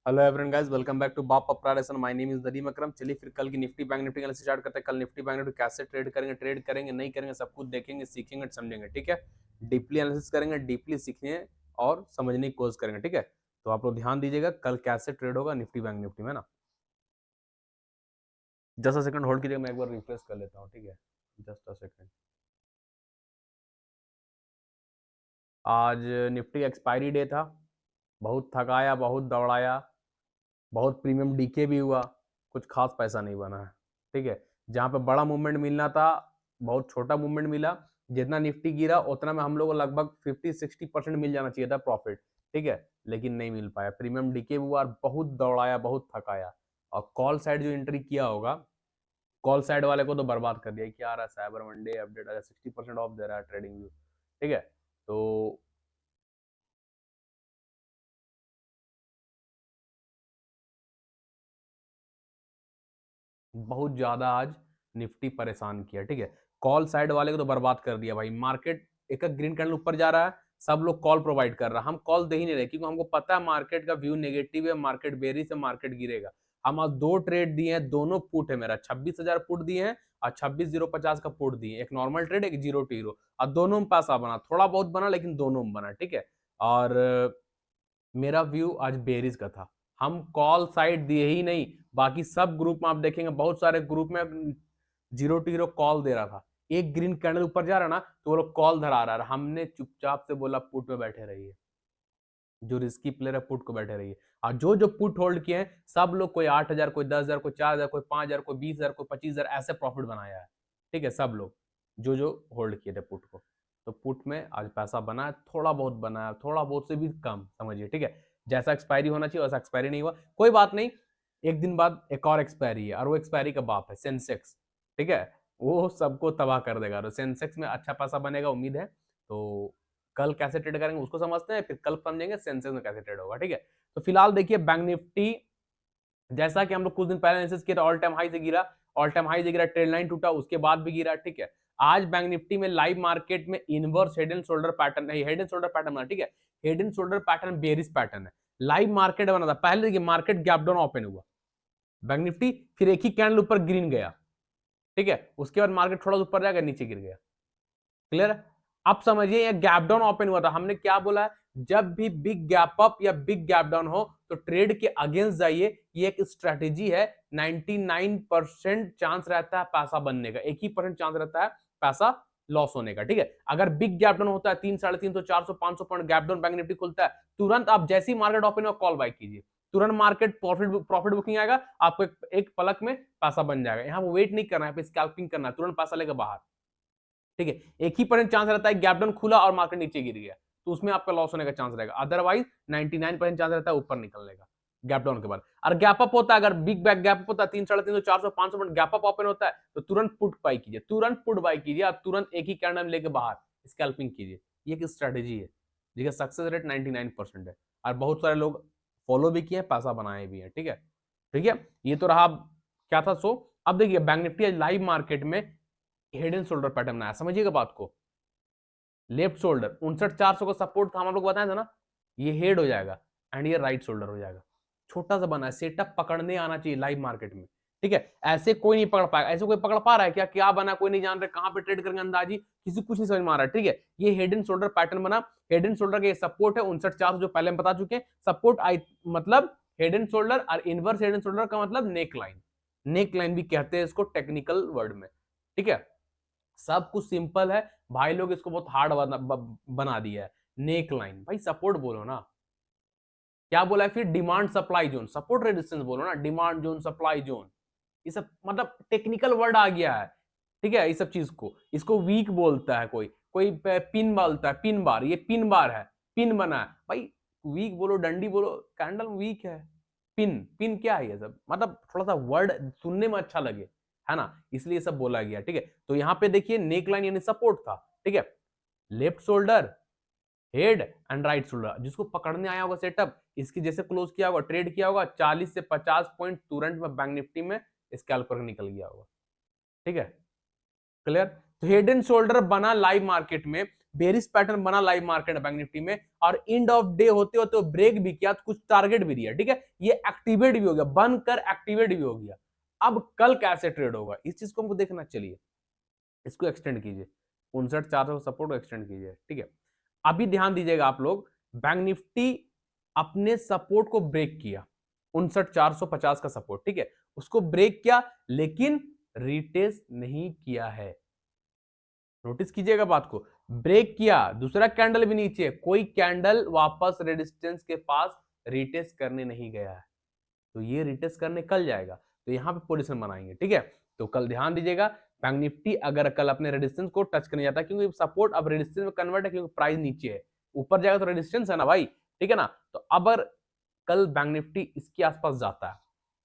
Hello everyone guys, welcome back to बाप अपराडेशन। My name is Nadeem Akram. चलिए फिर कल की Nifty bank Nifty analysis start करते हैं। कल निफ्टी बैंक निफ्टी कैसे ट्रेड करेंगे नहीं करेंगे सब कुछ देखेंगे, सीखेंगे, समझेंगे। ठीक है, डीपली एनालिसिस करेंगे, डीपली सीखने और समझने की कोशिश करेंगे। ठीक है, तो आप लोग ध्यान दीजिएगा कल कैसे ट्रेड होगा निफ्टी बैंक निफ्टी में ना। जस्ट अ सेकंड होल्ड कीजिएगा, मैं एक बार रिफ्रेश कर लेता हूँ। ठीक है, जस्ट अ सेकंड। आज निफ्टी एक्सपायरी डे था। बहुत थकाया, बहुत दौड़ाया, बहुत प्रीमियम डीके भी हुआ, कुछ खास पैसा नहीं बना है। ठीक है, जहां पे बड़ा मूवमेंट मिलना था बहुत छोटा मूवमेंट मिला। जितना निफ्टी गिरा उतना में हम लोग को लगभग 50-60% मिल जाना चाहिए था प्रॉफिट। ठीक है, लेकिन नहीं मिल पाया, प्रीमियम डीके हुआ और बहुत दौड़ाया, बहुत थकाया। और कॉल साइड जो एंट्री किया होगा, कॉल साइड वाले को तो बर्बाद कर दिया। क्या आ रहा है, साइबर मंडे अपडेट आ रहा है, 60% ऑफ दे रहा है ट्रेडिंग व्यू। ठीक है, तो बहुत ज्यादा आज निफ्टी परेशान किया। ठीक है, कॉल साइड वाले को तो बर्बाद कर दिया भाई। मार्केट एक ग्रीन कैंडल ऊपर जा रहा है, सब लोग कॉल प्रोवाइड कर रहा है, हम कॉल दे ही नहीं रहे क्योंकि हमको पता है मार्केट का व्यू नेगेटिव है, मार्केट बेरी से मार्केट गिरेगा। हम आज दो ट्रेड दिए हैं, दोनों पुट है मेरा। 26,000 पुट दिए हैं और 26,050 का पुट दिए, एक नॉर्मल ट्रेड, एक जीरो टू हीरो। और दोनों में पैसा बना, थोड़ा बहुत बना लेकिन दोनों में बना। ठीक है, और मेरा व्यू आज बेरिज का था। हम कॉल साइड दिए ही नहीं, बाकी सब ग्रुप में आप देखेंगे बहुत सारे ग्रुप में जीरो टू हीरो कॉल दे रहा था। एक ग्रीन कैंडल ऊपर जा रहा ना तो वो लोग कॉल धरा रहा है, हमने चुपचाप से बोला पुट में बैठे रहिए। जो रिस्की प्लेयर है पुट को बैठे रहिए। और जो जो पुट होल्ड किए हैं सब लोग, कोई 8,000, कोई 10,000, कोई 4,000, कोई 5,000, कोई 20,000, कोई 25,000 ऐसे प्रॉफिट बनाया है। ठीक है, सब लोग जो जो होल्ड किए थे पुट को। तो पुट में आज पैसा बना है, थोड़ा बहुत बना है, थोड़ा बहुत से भी कम समझिए। ठीक है, जैसा एक्सपायरी होना चाहिए वैसा एक्सपायरी नहीं हुआ, कोई बात नहीं। एक दिन बाद एक और एक्सपायरी है और वो एक्सपायरी का बाप है सेंसेक्स। ठीक है, वो सबको तबाह कर देगा। तो सेंसेक्स में अच्छा पैसा बनेगा उम्मीद है। तो कल कैसे ट्रेड करेंगे उसको समझते हैं, फिर कल समझेंगे सेंसेक्स में कैसे ट्रेड होगा। ठीक है, तो फिलहाल देखिए बैंक निफ्टी, जैसा कि हम लोग कुछ दिन पहले एनालिसिस किया था, ऑल टाइम हाई से गिरा, ऑल टाइम हाई से गिरा, ट्रेड लाइन टूटा, उसके बाद भी गिरा। ठीक है, आज बैंक निफ्टी में लाइव मार्केट में inverse head and shoulder pattern है, हेड एंड शोल्डर पैटर्न बना। ठीक है, head and shoulder pattern bearish pattern है। लाइव मार्केट बना था, पहले देखिए मार्केट गैप डाउन ओपन हुआ बैंक निफ्टी, फिर एक ही कैंडल ऊपर ग्रीन गया। ठीक है, उसके बाद मार्केट थोड़ा ऊपर जाकर नीचे गिर गया। क्लियर है? अब समझिए ये गैप डाउन ओपन हुआ था, हमने क्या बोला है, जब भी बिग गैप अप या बिग गैप डाउन हो तो ट्रेड के अगेंस्ट जाइए। ये एक स्ट्रेटेजी है। 99% चांस रहता है पैसा बनने का, 1% चांस रहता है पैसा लॉस होने का। ठीक है, अगर बिग गैप डाउन होता है 300, 350, 400, 500 point gap down bank Nifty खुलता है, तुरंत आप जैसी मार्केट ओपन हो कॉल बाय कीजिए, तुरंत मार्केट प्रॉफिट बुकिंग आएगा आपको, एक पलक में पैसा बन जाएगा। यहाँ वेट नहीं करना है, स्कैल्पिंग करना है, तुरंत पैसा लेकर बाहर। ठीक है, 1% चांस रहता है गैप डाउन खुला और मार्केट नीचे गिर गया तो उसमें आपका लॉस होने का चांस रहेगा। अदरवाइज 99% चांस रहता है ऊपर निकलने का गैप डाउन के बाद। और गैप अप होता है, अगर बिग बैक गैप अप होता है 300, 350, 400, 500 पॉइंट गैप अप ओपन होता है तो तुरंत पुट बाई कीजिए, तुरंत पुट बाई कीजिए और तुरंत एक ही कैंडल लेके बाहर स्कैल्पिंग कीजिए। ये एक स्ट्रेटेजी है जिसका सक्सेस रेट 99% है और बहुत सारे लोग फॉलो भी किए, पैसा बनाए भी है। ठीक है, ठीक है, ये तो रहा क्या था सो। अब देखिए बैंक निफ्टी लाइव मार्केट में हेड एंड शोल्डर पैटर्न बनाया, समझिएगा बात को। लेफ्ट शोल्डर 59,400 का सपोर्ट था, हम लोग बताया था ना, ये हेड हो जाएगा एंड ये राइट शोल्डर हो जाएगा। छोटा सा बना है, सेटअप पकड़ने आना चाहिए लाइव मार्केट में। ठीक है, ऐसे कोई नहीं पकड़ पाएगा, ऐसे कोई पकड़ पा रहा है क्या, क्या बना कोई नहीं जान रहे, कहां पे ट्रेड करेंगे अंदाजी, किसी कुछ नहीं समझ में आ रहा है। ठीक है, ये हेड एंड शोल्डर पैटर्न बना, हेड एंड शोल्डर के सपोर्ट है 59,400 जो पहले हम बता चुके हैं। सपोर्ट आई मतलब हेड एंड शोल्डर, और इनवर्स हेड एंड शोल्डर का मतलब नेक लाइन, नेक लाइन भी कहते हैं इसको टेक्निकल वर्ड में। ठीक है, सब कुछ सिंपल है, भाई लोग इसको बहुत हार्ड बना दिया है। नेक लाइन भाई सपोर्ट बोलो ना, क्या बोला है फिर, demand supply zone, support resistance बोलो ना, डिमांड जोन, सप्लाई जोन, ये सब मतलब टेक्निकल वर्ड आ गया है। ठीक है, इस सब चीज को, इसको वीक बोलता है कोई, कोई पिन बोलता है, पिन बार, ये पिन बार है, पिन बना है भाई। वीक बोलो, डंडी बोलो, कैंडल वीक है। पिन, पिन क्या है, ये सब मतलब थोड़ा सा वर्ड सुनने में अच्छा लगे, है ना, इसलिए सब बोला गया। ठीक है, तो यहाँ पे देखिए नेक लाइन यानी सपोर्ट था। ठीक है, left shoulder, head and right shoulder, जिसको पकड़ने आया होगा सेटअप, इसकी जैसे क्लोज किया होगा, ट्रेड किया होगा, 40 से 50 पॉइंट तुरंत में बैंक निफ्टी में स्कैल्प करके निकल गया होगा। ठीक है, क्लियर। तो हेड एंड शोल्डर बना लाइव मार्केट में, बेरिश पैटर्न बना लाइव मार्केट बैंक निफ्टी में, और एंड ऑफ डे होते होते तो ब्रेक भी किया, तो कुछ टारगेट भी दिया, ठीक है, ये एक्टिवेट भी हो गया, बनकर एक्टिवेट भी हो गया। अब कल कैसे ट्रेड होगा इस चीज को हमको देखना, चलिए इसको एक्सटेंड कीजिए, 59,400 सपोर्ट को एक्सटेंड कीजिए, ठीक है। अभी ध्यान दीजिएगा आप लोग, बैंक निफ्टी अपने सपोर्ट को ब्रेक किया, 59,450 का सपोर्ट, ठीक है, उसको ब्रेक किया, लेकिन रिटेस्ट नहीं किया है। नोटिस कीजिएगा बात को, ब्रेक किया, दूसरा कैंडल भी नीचे, कोई कैंडल वापस रेजिस्टेंस के पास रिटेस्ट करने नहीं गया है, तो ये रिटेस्ट करने कल जाएगा, तो यहां पे पोजीशन बनाएंगे, ठीक है। तो कल ध्यान दीजिएगा, बैंक निफ्टी अगर कल अपने रेजिस्टेंस को टच करने जाता है, क्योंकि सपोर्ट अब रेजिस्टेंस में कन्वर्ट है, क्योंकि प्राइस नीचे है, ऊपर जाएगा तो रेजिस्टेंस है ना भाई, ठीक है ना। तो अगर कल बैंक निफ्टी इसके आसपास जाता है,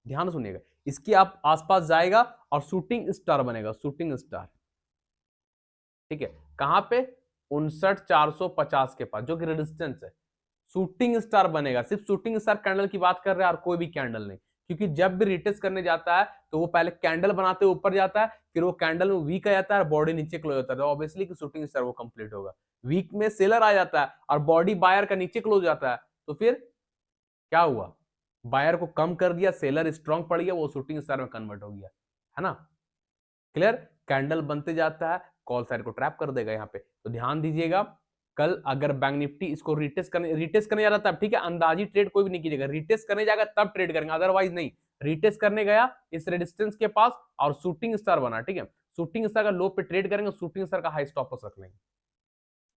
ध्यान सुनिएगा, इसके आप आसपास जाएगा और शूटिंग स्टार बनेगा, शूटिंग स्टार, ठीक है, कहां पे, 59,450 के पास, जो कि रेजिस्टेंस है, शूटिंग स्टार बनेगा, सिर्फ शूटिंग स्टार कैंडल की बात कर रहे हैं और कोई भी कैंडल नहीं, क्योंकि जब भी रिटेस्ट करने जाता है तो वो पहले कैंडल बनाते हुए ऊपर जाता है, फिर वो कैंडल में वीक आ जाता है और बॉडी नीचे क्लोज होता है, तो ऑब्वियसली कि शूटिंग स्टार वो कंप्लीट होगा। वीक में सेलर आ जाता है और बॉडी बायर का नीचे क्लोज जाता है, तो फिर क्या हुआ, बायर को कम कर दिया, सेलर स्ट्रांग पड़ गया, वो शूटिंग स्टार में कन्वर्ट हो गया, है ना, क्लियर। कैंडल बनते जाता है, कॉल साइड को ट्रैप कर देगा यहाँ पे, तो ध्यान दीजिएगा, कल अगर बैंक निफ्टी इसको रिटेस्ट करने जा रहा था, ठीक है, अंदाजी ट्रेड कोई भी नहीं कीजिएगा, रिटेस्ट करने जाएगा तब ट्रेड करेंगे, अदरवाइज नहीं। रिटेस्ट करने गया इस रेजिस्टेंस के पास और शूटिंग स्टार बना, ठीक है, शूटिंग स्टार का लो पे ट्रेड करेंगे, शूटिंग स्टार का हाई स्टॉप लॉस रख लेंगे।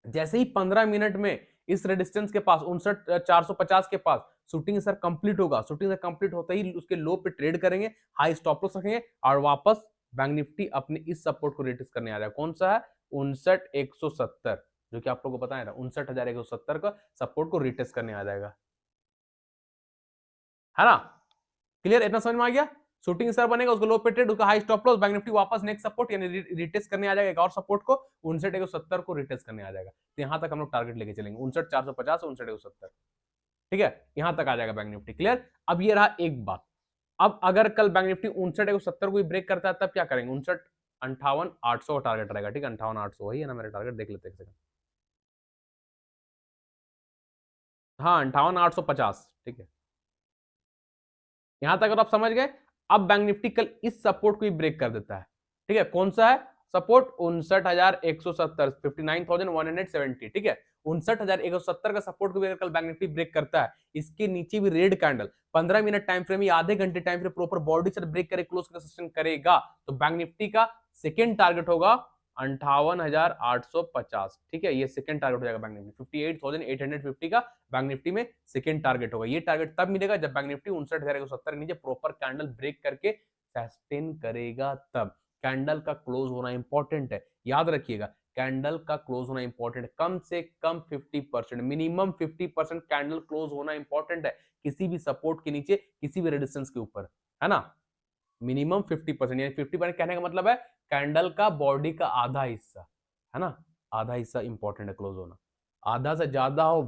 जैसे ही 15 मिनट में इस रेजिस्टेंस के पास 59,450 के पास शूटिंग स्टार कंप्लीट होगा, शूटिंग स्टार कंप्लीट होते ही उसके लो पे ट्रेड करेंगे, हाई स्टॉप लॉस रखेंगे, और वापस बैंक निफ्टी अपने इस सपोर्ट को रिटेस्ट करने आ रहा है, कौन सा है, 59,170, जो कि आप लोगों को बताया था, 59,170 का सपोर्ट को रिटेस्ट करने आ जाएगा, है ना, क्लियर, इतना समझ में आ गया। शूटिंग स्टार बनेगा, उसको लो पे ट्रेड, उसका high stop loss, bank Nifty वापस नेक्स्ट सपोर्ट यानी रिटेस्ट करने आ जाएगा, एक और सपोर्ट को 59,170 को रिटेस्ट करने आ जाएगा, तो यहां तक हम लोग टारगेट लेके चलेंगे, 59,450 59,170, ठीक है, यहां तक आ जाएगा बैंक निफ्टी, क्लियर। अब ये रहा एक बात, अब अगर कल बैंक निफ्टी 59,170 को ब्रेक करता है तब क्या करेंगे, 59,58,800 टारगेट रहेगा, ठीक है, 58,800 वही है ना मेरा टारगेट, देख लेते हैं, हाँ 58,850, ठीक है, यहां तक अगर आप समझ गए। अब बैंक निफ्टी कल इस सपोर्ट को ही ब्रेक कर देता है, ठीक है, कौन सा है सपोर्ट, 59,170, 59,170, ठीक है, 59,170 का सपोर्ट को भी अगर कल बैंक निफ्टी ब्रेक करता है, इसके नीचे भी red candle 15 minute time frame या आधे घंटे टाइम फ्रेम प्रॉपर बॉडी से ब्रेक करे, क्लोज का सस्टेन करेगा, तो बैंक निफ्टी का सेकेंड टारगेट होगा 58,850, ठीक है, ये सेकंड टारगेट हो जाएगा बैंक निफ्टी, 58,850 का बैंक निफ्टी में सेकंड टारगेट होगा। ये टारगेट तब मिलेगा जब बैंक निफ्टी 59,170 के नीचे प्रॉपर कैंडल ब्रेक करके सस्टेन करेगा, तब कैंडल का क्लोज होना इंपॉर्टेंट है, याद रखिएगा, कैंडल का क्लोज होना इंपॉर्टेंट है, कम से कम 50%, मिनिमम 50% कैंडल क्लोज होना इंपॉर्टेंट है, किसी भी सपोर्ट के नीचे, किसी भी रेजिस्टेंस के ऊपर, है ना, मिनिमम 50%, यानी 50% कहने का मतलब है कैंडल का बॉडी का आधा हिस्सा, है ना, आधा हिस्सा इंपॉर्टेंट है क्लोज होना, आधा से ज्यादा हो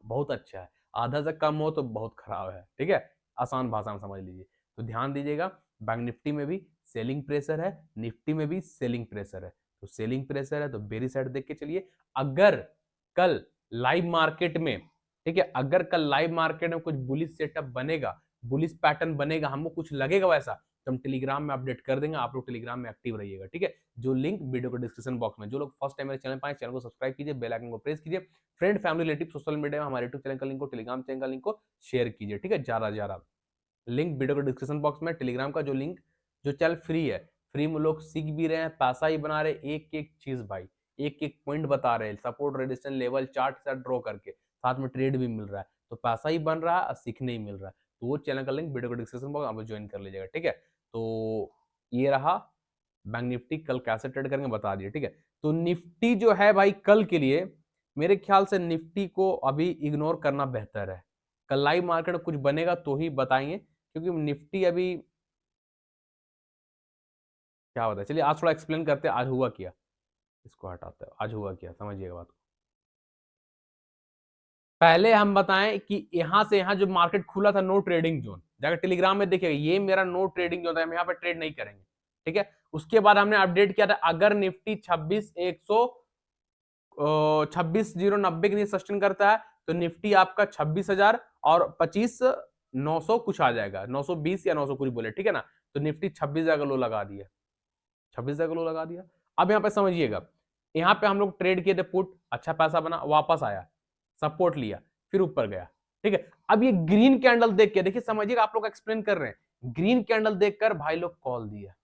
बहुत अच्छा है, आधा से कम हो तो बहुत खराब है, ठीक है, आसान भाषा में समझ लीजिए। तो ध्यान दीजिएगा, बैंक निफ्टी में भी सेलिंग प्रेशर है, निफ्टी में भी सेलिंग प्रेशर है, तो सेलिंग प्रेशर है तो बेरी साइड देख के चलिए। अगर कल लाइव मार्केट में, ठीक है, अगर कल लाइव मार्केट में कुछ बुलिश सेटअप बनेगा, बुलिश पैटर्न बनेगा, हमको कुछ लगेगा वैसा, तो हम टेलीग्राम में अपडेट कर देंगे, आप लोग टेलीग्राम में एक्टिव रहिएगा, ठीक है, जो लिंक वीडियो को डिस्क्रिप्शन बॉक्स में, जो लोग फर्स्ट टाइम मेरे चैनल पाए, चैनल को सब्सक्राइब कीजिए, बेल आइकन को प्रेस कीजिए, friend family relative social media में हमारे यूट्यूब चैनल का लिंक को, टेलीग्राम चैनल का लिंक को शेयर कीजिए, ठीक है, ज्यादा ज्यादा, लिंक वीडियो को डिस्क्रिप्शन बॉक्स में, टेलीग्राम का जो लिंक, जो चैनल फ्री है, फ्री में लोग सीख भी रहे हैं, पैसा ही बना रहे, एक एक चीज भाई, एक एक पॉइंट बता रहे हैं, सपोर्ट रेजिस्टेंस लेवल चार्ट से ड्रॉ करके, साथ में ट्रेड भी मिल रहा है, तो पैसा ही बन रहा है और सीखने ही मिल रहा है, तो वो चैनल का लिंक वीडियो को डिस्क्रिप्शन बॉक्स आप ज्वाइन कर लीजिएगा, ठीक है। तो ये रहा बैंक निफ्टी कल कैसे ट्रेड करेंगे बता दिए, ठीक है। तो निफ्टी जो है भाई कल के लिए मेरे ख्याल से निफ्टी को अभी इग्नोर करना बेहतर है, कल लाइव मार्केट में कुछ बनेगा तो ही बताएंगे, क्योंकि निफ्टी अभी क्या होता है, चलिए आज थोड़ा एक्सप्लेन करते हैं आज हुआ क्या, इसको हटाते हैं, आज हुआ क्या समझिएगा बात को। पहले हम बताएं कि यहां से यहां जो मार्केट खुला था, नो ट्रेडिंग जोन, जाकर टेलीग्राम में देखिएगा, ये मेरा नो ट्रेडिंग जोन था, हम यहाँ पे ट्रेड नहीं करेंगे, ठीक है। उसके बाद हमने अपडेट किया था, अगर निफ्टी 26,100 26,090 के लिए सस्टेन करता है तो निफ्टी आपका 26,000 और 25,900 कुछ आ जाएगा, 920 या 900 कुछ बोले, ठीक है ना। तो निफ्टी 26,000 का लो लगा दिया, 26,000 का लो लगा दिया। अब यहाँ पे समझिएगा, यहाँ पे हम लोग ट्रेड किए थे पुट, अच्छा पैसा बना, वापस आया, सपोर्ट लिया, फिर ऊपर गया, ठीक है। अब ये ग्रीन कैंडल देख के देखिए, समझिएगा, आप लोग एक्सप्लेन कर रहे हैं, ग्रीन कैंडल देखकर भाई लोग कॉल दिया,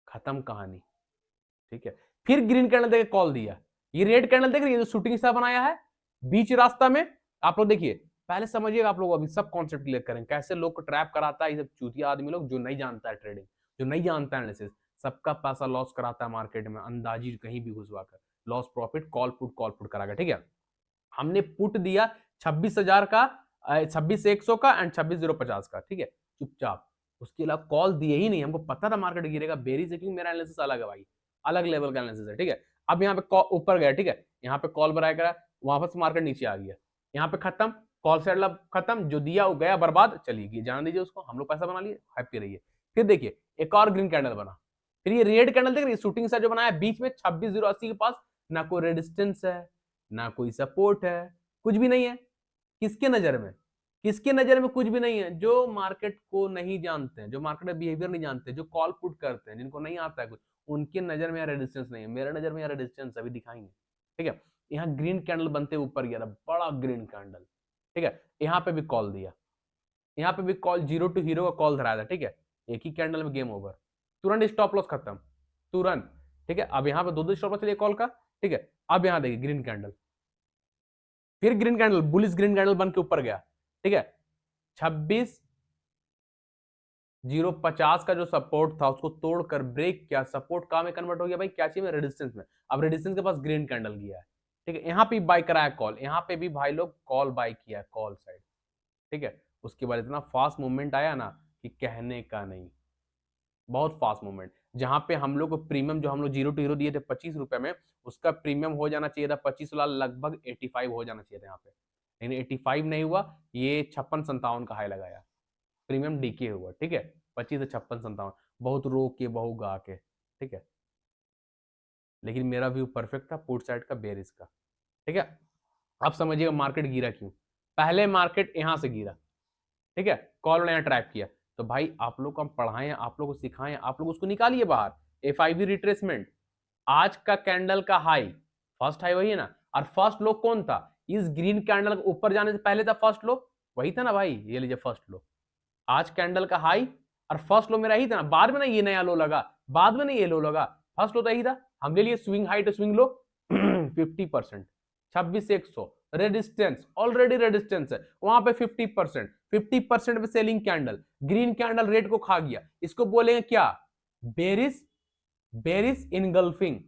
खत्म कहानी, ठीक है। फिर ग्रीन कैंडल देख कॉल दिया, ये रेड कैंडल देख रही है जो शूटिंग स्टार बनाया है बीच रास्ता में, आप लोग देखिए, पहले समझिएगा, आप लोग अभी सब कॉन्सेप्ट क्लियर करें, कैसे लोग को ट्रैप कराता है ये सब चूतिया आदमी लोग, जो नहीं जानता है ट्रेडिंग, जो नहीं जानता है एनालिसिस, सबका पैसा लॉस कराता है मार्केट में, अंदाजी कहीं भी घुसवाकर लॉस प्रॉफिट कॉल पुट करा, ठीक है। हमने पुट दिया 26,000 का, 26,100 का एंड 26,050 का, ठीक है, चुपचाप, उसके अलावा कॉल दिए ही नहीं, हमको पता था मार्केट गिरेगा, बेरी से, क्योंकि मेरा एनालिसिस अलग है भाई, अलग लेवल का एनालिसिस है, ठीक है। अब यहाँ पे ऊपर गया, ठीक है, यहाँ पे कॉल बनाया करा, वापस मार्केट नीचे आ गया, यहाँ पे खत्म, कॉल सेटल खत्म, जो दिया वो गया बर्बाद, चलिए जान दीजिए उसको, हम लोग पैसा बना लिए, हैप्पी रहिए। फिर देखिए एक और ग्रीन कैंडल बना, फिर ये रेड कैंडल देख रही है, शूटिंग सा जो बनाया बीच में 26,080 के पास, ना कोई रेजिस्टेंस है, ना कोई सपोर्ट है, कुछ भी नहीं है, किसके नजर में, किसके नजर में कुछ भी नहीं है, जो मार्केट को नहीं जानते हैं, जो मार्केट का बिहेवियर नहीं जानते, जो कॉल पुट करते हैं, जिनको नहीं आता है कुछ, उनके नजर में यहाँ रेजिस्टेंस नहीं है, मेरे नजर में यहाँ रेजिस्टेंस अभी दिखाएंगे, ठीक है। यहाँ ग्रीन कैंडल बनते ऊपर गया था, बड़ा ग्रीन कैंडल, ठीक है, यहाँ पे भी कॉल दिया, यहाँ पे भी कॉल, जीरो टू हीरो का कॉल धराया था, ठीक है, एक ही कैंडल में गेम ओवर, तुरंत स्टॉप लॉस खत्म, तुरंत, ठीक है। अब यहाँ पे दो दो स्टॉप लॉस चलिए कॉल का, ठीक है। अब यहाँ देखिए ग्रीन कैंडल, फिर green candle, bullish green candle बन के ऊपर गया, ठीक है, 26,050 का जो सपोर्ट था उसको तोड़कर ब्रेक किया, सपोर्ट कहां में कन्वर्ट हो गया भाई, क्या चाहिए में, रेजिस्टेंस में, अब रेजिस्टेंस के पास ग्रीन कैंडल गया है, ठीक है। यहाँ पे बाय कराया कॉल, यहाँ पे भी भाई लोग कॉल बाय किया, कॉल साइड, ठीक है। उसके बाद इतना फास्ट मूवमेंट आया ना कि कहने का नहीं, बहुत फास्ट मूवमेंट, जहां पे हम लोग को प्रीमियम, जो हम लोग जीरो टू हीरो दिए थे 25 रुपए में, उसका प्रीमियम हो जाना चाहिए था 25 वाला, लगभग 85 हो जाना चाहिए था यहाँ पे, लेकिन 85 नहीं हुआ, ये 56-57 का हाई लगाया, प्रीमियम डीके हुआ, ठीक है, 25 से 56-57, बहुत रो के बहु गा के, ठीक है। लेकिन मेरा व्यू परफेक्ट था पुट साइड का, बेरिस का, ठीक है। अब समझिएगा मार्केट गिरा क्यों, पहले मार्केट यहां से गिरा, ठीक है, कॉल ने ट्रैप किया, तो भाई आप लोग को हम पढ़ाएं, आप लोग को सिखाएं, आप लोग उसको निकालिए बाहर, FIB रिट्रेसमेंट, आज का कैंडल का हाई, फर्स्ट हाई वही है ना, और फर्स्ट लो कौन था, इस ग्रीन कैंडल ऊपर जाने से पहले था फर्स्ट लो, वही था ना भाई, ये लीजिए फर्स्ट लो, आज कैंडल का हाई और फर्स्ट लो मेरा ही था ना, बाद में ना ये नया लो लगा, बाद में नहीं ये लो लगा, फर्स्ट लो तो यही था, हम ले लिए swing high to swing low 50%, 26,100 resistance, already resistance है वहां पे 50%, 50% पे selling candle, green candle red को खा गया, इसको बोलेंगे क्या, bearish, bearish engulfing,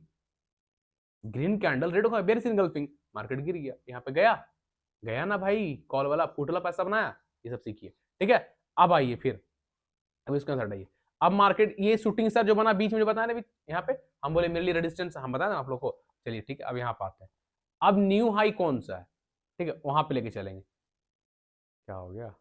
green candle red को खा, बेरिस इनगल्फिंग, मार्केट गिर गया, यहाँ पे गया, गया ना भाई, कॉल वाला पुट वाला पैसा बनाया, ये सब सीखिए, ठीक है। अब आइए फिर, अब इसको हटाइए, अब मार्केट ये शूटिंग स्टार जो बना बीच में, जो बताया ना यहाँ पे, हम बोले मेरे लिए रेजिस्टेंस, हम बताए ना आप लोग को, चलिए ठीक है, अब यहाँ पे आते हैं, अब न्यू हाई कौन सा है, ठीक है, वहां पे लेके चलेंगे, क्या हो गया,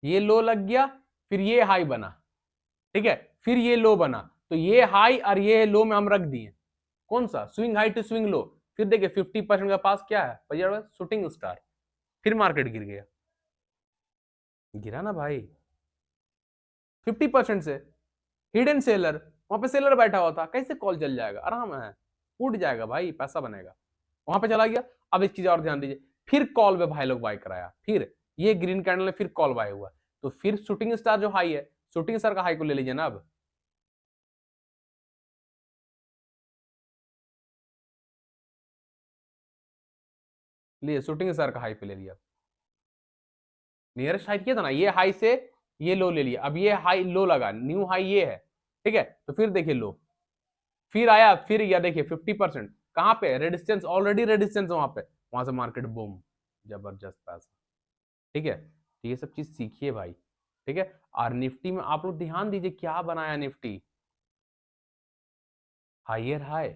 ये लो लग गया, फिर ये हाई बना, ठीक है, फिर ये लो बना, तो ये हाई और ये लो में हम रख दिए, कौन सा, swing high to swing low, फिर देखिए 50% का पास क्या है भैया, शूटिंग स्टार, फिर मार्केट गिर गया, गिरा ना भाई 50% से, हिडन सेलर, वहां पे सेलर बैठा हुआ था, कैसे कॉल चल जाएगा, आराम है, उठ जाएगा भाई, पैसा बनेगा, वहां पे चला गया। अब एक चीज और ध्यान दीजिए, फिर कॉल पे भाई लोग बाय कराया, फिर ये ग्रीन कैंडल में फिर कॉल बाय हुआ, तो फिर शूटिंग स्टार जो हाई है, शूटिंग स्टार का हाई को ले लीजिए ना, अब लिए शूटिंग स्टार का हाई पे ले लिया, नियरेस्ट हाई किया था ना, ये हाई से ये लो ले लिया, अब ये हाई लो लगा, न्यू हाई ये है, ठीक है, तो फिर देखिए लो, फिर आया, फिर या देखिए 50%, कहां पे रेजिस्टेंस, ऑलरेडी रेजिस्टेंस वहां पे, वहां से मार्केट बूम, जबरदस्त पैसा, ठीक है, तो ये सब चीज सीखिए भाई, ठीक है। और निफ्टी में आप लोग ध्यान दीजिए क्या बनाया निफ्टी, हाइयर हाई,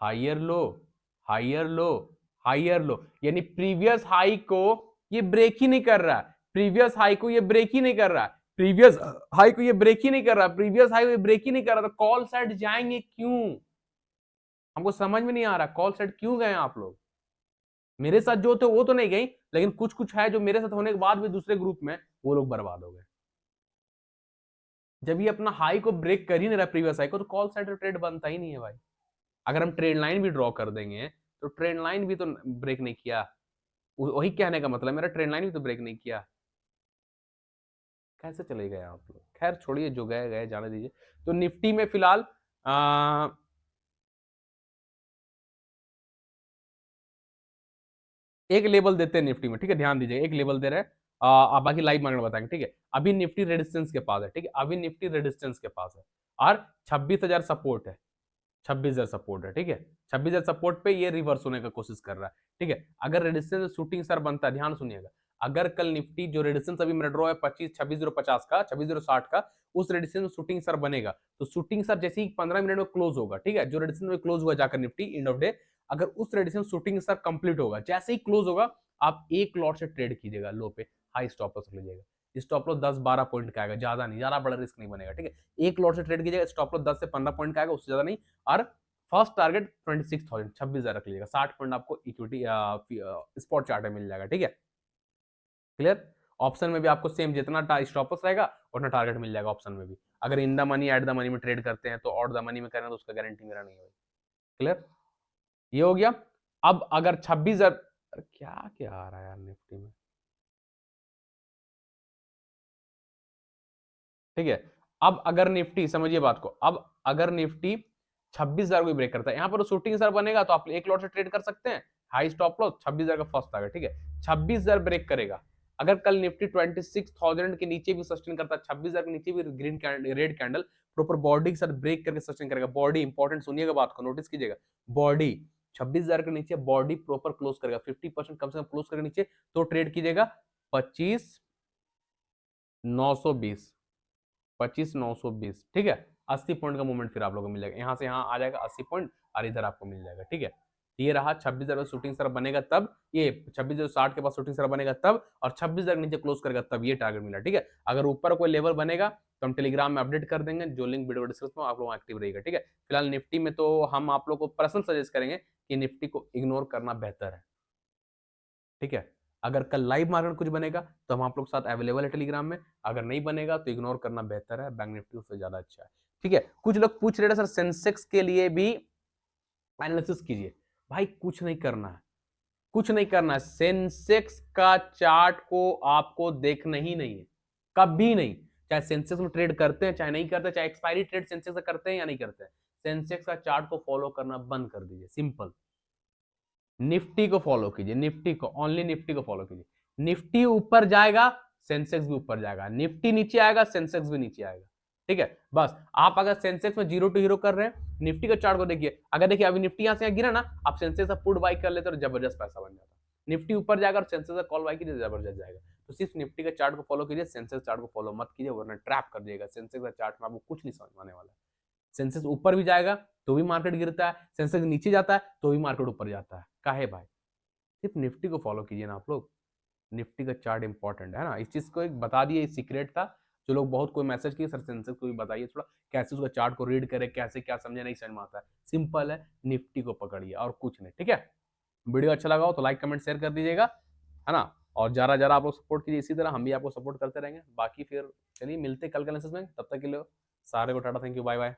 हाइयर लो, हायर लो, हायर लो, यानी प्रीवियस हाई को ये ब्रेक ही नहीं कर रहा, प्रीवियस हाई को ये ब्रेक ही नहीं कर रहा, प्रीवियस हाई को ये ब्रेक ही नहीं कर रहा, प्रीवियस हाई को ये ब्रेक ही नहीं कर रहा, तो कॉल साइड जाएंगे क्यों? हमको समझ में नहीं आ रहा कॉल साइड क्यों गए आप लोग। मेरे साथ जो थे वो तो नहीं गई, लेकिन कुछ कुछ है जो मेरे साथ होने के बाद भी दूसरे ग्रुप में वो लोग बर्बाद हो गए। जब ये अपना हाई को ब्रेक कर ही नहीं रहा प्रीवियस हाई को, तो कॉल साइड ट्रेड बनता ही नहीं है भाई। अगर हम ट्रेड लाइन भी ड्रॉ कर देंगे तो ट्रेड लाइन भी तो ब्रेक नहीं किया, वही कहने का मतलब मेरा, ट्रेड लाइन भी तो ब्रेक नहीं किया, कैसे चले गए आप लोग। खैर छोड़िए, जो गए गए जाने दीजिए। तो निफ्टी में फिलहाल एक लेवल देते हैं निफ्टी में, ठीक है, ध्यान दीजिए, एक लेवल दे रहे हैं, आप बाकी लाइव मार्केट बताएंगे, ठीक है। अभी निफ्टी रेजिस्टेंस के पास है, ठीक है, अभी निफ्टी रेजिस्टेंस के पास है और 26,000 सपोर्ट है, 26,000 सपोर्ट है, ठीक है। 26,000 सपोर्ट पे ये रिवर्स होने का कोशिश कर रहा है, ठीक है। अगर रेजिस्टेंस शूटिंग स्टार बनता है, ध्यान सुनिएगा, अगर कल निफ्टी जो रेजिस्टेंस अभी मेरा ड्रॉ है 26,050 का, 26,060 का, उस रेजिस्टेंस में शूटिंग स्टार बनेगा, तो शूटिंग स्टार जैसे ही 15 मिनट में क्लोज होगा, ठीक है, जो रेजिस्टेंस में क्लोज हुआ जाकर निफ्टी एंड ऑफ डे, अगर उस रेजिस्टेंस शूटिंग स्टार कंप्लीट होगा, जैसे ही क्लोज होगा, आप एक लॉट से ट्रेड कीजिएगा लो पे, हाई स्टॉप लॉस लीजिएगा, स्टॉप लॉस 10-12 पॉइंट का आएगा, ज्यादा नहीं, ज्यादा बड़ा रिस्क नहीं बनेगा, ठीक है। एक लॉट से ट्रेड कीजिएगा, स्टॉप लॉस 10 से 15 पॉइंट का आएगा, उससे ज्यादा नहीं। और फर्स्ट टारगेट 26,000, 26,000 रख लीजिएगा, 60 पॉइंट आपको इक्विटी स्पॉट चार्ट में मिल जाएगा, ठीक है, क्लियर। ऑप्शन में भी आपको सेम जितना स्टॉप लॉस रहेगा उतना टारगेट मिल जाएगा ऑप्शन में भी। अगर in the money at the money में ट्रेड करते हैं तो आउट द मनी में करें तो उसका गारंटी मेरा नहीं है, क्लियर। ये हो गया। अब अगर 26,000, क्या क्या आ रहा है यार निफ्टी में, ठीक है। अब अगर निफ्टी, समझिए बात को, अब अगर निफ्टी 26,000 को ब्रेक करता है, यहाँ पर शूटिंग स्टार बनेगा तो आप एक लॉट से ट्रेड कर सकते हैं, हाई स्टॉप लॉस 26,000 का फर्स्ट टारगेट, ठीक है। 26,000 ब्रेक करेगा, अगर कल निफ्टी 26,000 के नीचे भी सस्टेन करता है, 26,000 के नीचे भी green candle, red candle proper body के साथ ब्रेक करके सस्टेन करेगा, बॉडी इंपॉर्टेंट, सुनिएगा बात को, नोटिस कीजिएगा, बॉडी 26,000 के नीचे बॉडी प्रॉपर क्लोज करेगा, 50% कम से कम क्लोज करके नीचे, तो ट्रेड कीजिएगा 25,920, 25,920, ठीक है। 80 पॉइंट का मूवमेंट फिर आप लोगों को मिल जाएगा, यहाँ से यहाँ आ जाएगा 80 पॉइंट और इधर आपको मिल जाएगा, ठीक है। ये रहा 26,000 शूटिंग स्टार बनेगा तब, ये 26,060 के पास शूटिंग स्टार बनेगा तब, और 26,000 नीचे क्लोज करेगा तब ये टारगेट मिला, ठीक है। अगर ऊपर कोई लेवल बनेगा तो हम टेलीग्राम में अपडेट कर देंगे, जो लिंक वीडियो डिस्क्रिप्शन में, आप लोग एक्टिव रहेगा, ठीक है। फिलहाल निफ्टी में तो हम आप लोग को पर्सनल सजेस्ट करेंगे कि निफ्टी को इग्नोर करना बेहतर है, ठीक है। अगर कल लाइव मार्केट कुछ बनेगा तो हम आप लोग के साथ अवेलेबल है टेलीग्राम में, अगर नहीं बनेगा तो इग्नोर करना बेहतर है, बैंक निफ्टी उससे ज्यादा अच्छा है, ठीक है। कुछ लोग पूछ रहे थे सर सेंसेक्स के लिए भी एनालिसिस कीजिए, भाई कुछ नहीं करना है, कुछ नहीं करना है, सेंसेक्स का चार्ट को आपको देखना ही नहीं है, कभी नहीं, चाहे सेंसेक्स में ट्रेड करते हैं चाहे नहीं करते, चाहे एक्सपायरी ट्रेड सेंसेक्स से करते हैं या नहीं करते हैं, सेंसेक्स का चार्ट को फॉलो करना बंद कर दीजिए, सिंपल। निफ्टी को फॉलो कीजिए, निफ्टी को, ओनली निफ्टी को फॉलो कीजिए। निफ्टी ऊपर जाएगा सेंसेक्स भी ऊपर जाएगा, निफ्टी नीचे आएगा सेंसेक्स भी नीचे आएगा, ठीक है। बस आप अगर सेंसेक्स में जीरो टू हीरो कर रहे हैं, निफ्टी का चार्ट को देखिए, अगर देखिए अभी निफ्टी यहां से गिरा ना, आप सेंसेक्स का पुट बाई कर लेते हो, जबरदस्त पैसा बन जाता है। निफ्टी ऊपर जाएगा और सेंसेक्स का कॉल बाई कीजिए, जबरदस्त जाएगा। तो सिर्फ निफ्टी का चार्ट को फॉलो कीजिए, सेंसेक्स चार्ट को फॉलो मत कीजिए, वरना ट्रैप कर दिएगा, सेंसेक्स का चार्ट में आपको कुछ नहीं समझ में आने वाला है। सेंसेक्स ऊपर भी जाएगा तो भी मार्केट गिरता है, सेंसेक्स नीचे जाता है तो भी मार्केट ऊपर जाता है, काहे भाई। सिर्फ निफ्टी को फॉलो कीजिए ना आप लोग, निफ्टी का चार्ट इंपॉर्टेंट है ना, इस चीज को एक बता दिए, सीक्रेट था। जो लोग बहुत कोई मैसेज किए सर सेंसेक्स को भी बताइए थोड़ा, कैसे उसका चार्ट को रीड करे, कैसे क्या समझे, नहीं समझ में आता है, सिंपल है, निफ्टी को पकड़िए और कुछ नहीं, ठीक है। वीडियो अच्छा लगा हो तो लाइक कमेंट शेयर कर दीजिएगा, है ना। और जरा जरा आप लोग सपोर्ट कीजिए, इसी तरह हम भी आपको सपोर्ट करते रहेंगे। बाकी फिर चलिए मिलते कल के मैसेज में, तब तक के लिए सारे को टाटा, थैंक यू, बाय बाय।